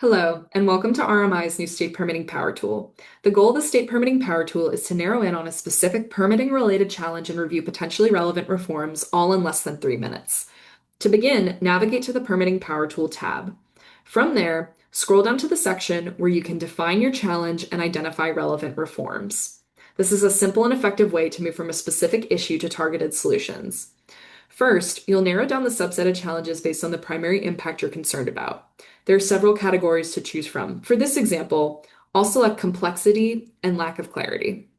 Hello, and welcome to RMI's new state permitting power tool. The goal of the state permitting power tool is to narrow in on a specific permitting-related challenge and review potentially relevant reforms all in less than 3 minutes. To begin, navigate to the Permitting Power Tool tab. From there, scroll down to the section where you can define your challenge and identify relevant reforms. This is a simple and effective way to move from a specific issue to targeted solutions. First, you'll narrow down the subset of challenges based on the primary impact you're concerned about. There are several categories to choose from. For this example, I'll select complexity and lack of clarity.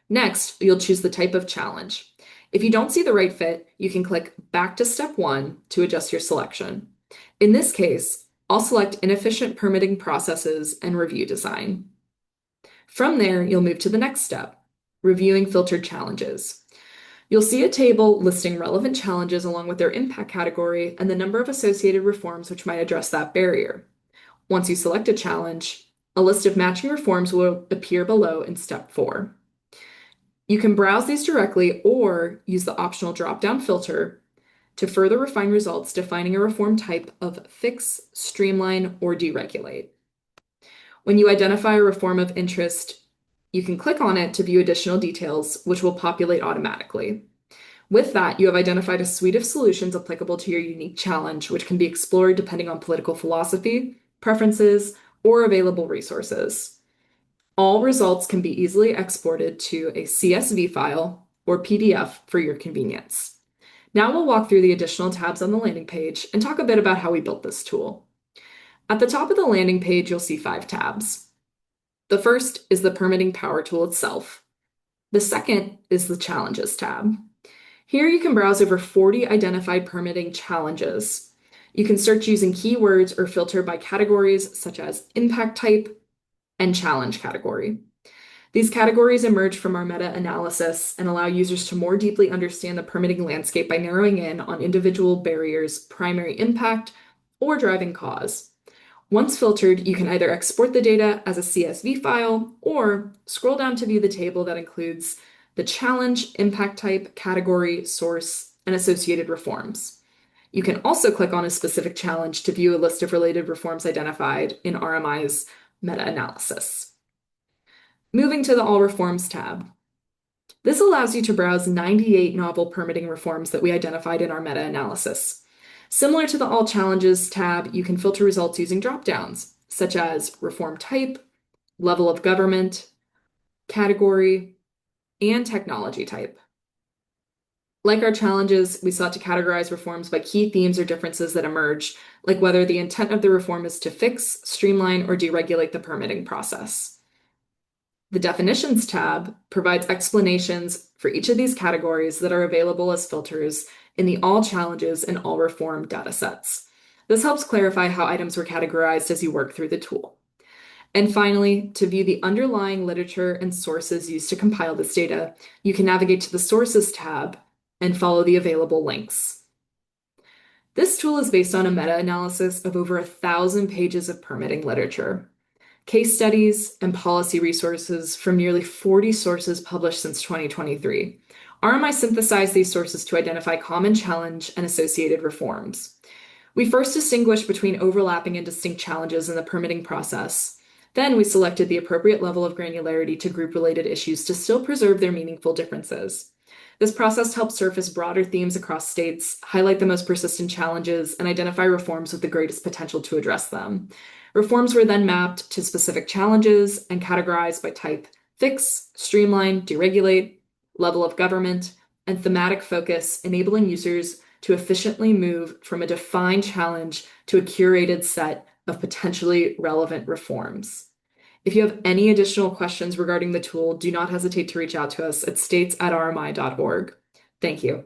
Next, you'll choose the type of challenge. If you don't see the right fit, you can click back to step 1 to adjust your selection. In this case, I'll select inefficient permitting processes and review design. From there, you'll move to the next step, reviewing filtered challenges. You'll see a table listing relevant challenges along with their impact category and the number of associated reforms which might address that barrier. Once you select a challenge, a list of matching reforms will appear below in step 4. You can browse these directly or use the optional drop-down filter to further refine results, defining a reform type of fix, streamline, or deregulate. When you identify a reform of interest, you can click on it to view additional details, which will populate automatically. With that, you have identified a suite of solutions applicable to your unique challenge, which can be explored depending on political philosophy, preferences, or available resources. All results can be easily exported to a CSV file or PDF for your convenience. Now we'll walk through the additional tabs on the landing page and talk a bit about how we built this tool. At the top of the landing page, you'll see 5 tabs. The first is the Permitting Power Tool itself. The second is the Challenges tab. Here you can browse over 40 identified permitting challenges. You can search using keywords or filter by categories such as impact type and challenge category. These categories emerge from our meta-analysis and allow users to more deeply understand the permitting landscape by narrowing in on individual barriers' primary impact or driving cause. Once filtered, you can either export the data as a CSV file or scroll down to view the table that includes the challenge, impact type, category, source, and associated reforms. You can also click on a specific challenge to view a list of related reforms identified in RMI's meta-analysis. Moving to the All Reforms tab. This allows you to browse 98 novel permitting reforms that we identified in our meta-analysis. Similar to the All Challenges tab, you can filter results using dropdowns, such as reform type, level of government, category, and technology type. Like our challenges, we sought to categorize reforms by key themes or differences that emerge, like whether the intent of the reform is to fix, streamline, or deregulate the permitting process. The Definitions tab provides explanations for each of these categories that are available as filters in the All Challenges and All Reform datasets. This helps clarify how items were categorized as you work through the tool. And finally, to view the underlying literature and sources used to compile this data, you can navigate to the Sources tab and follow the available links. This tool is based on a meta-analysis of over 1,000 pages of permitting literature, case studies, and policy resources from nearly 40 sources published since 2023. RMI synthesized these sources to identify common challenge and associated reforms. We first distinguished between overlapping and distinct challenges in the permitting process. Then we selected the appropriate level of granularity to group related issues to still preserve their meaningful differences. This process helps surface broader themes across states, highlight the most persistent challenges, and identify reforms with the greatest potential to address them. Reforms were then mapped to specific challenges and categorized by type: fix, streamline, deregulate, level of government, and thematic focus, enabling users to efficiently move from a defined challenge to a curated set of potentially relevant reforms. If you have any additional questions regarding the tool, do not hesitate to reach out to us at states@rmi.org. Thank you.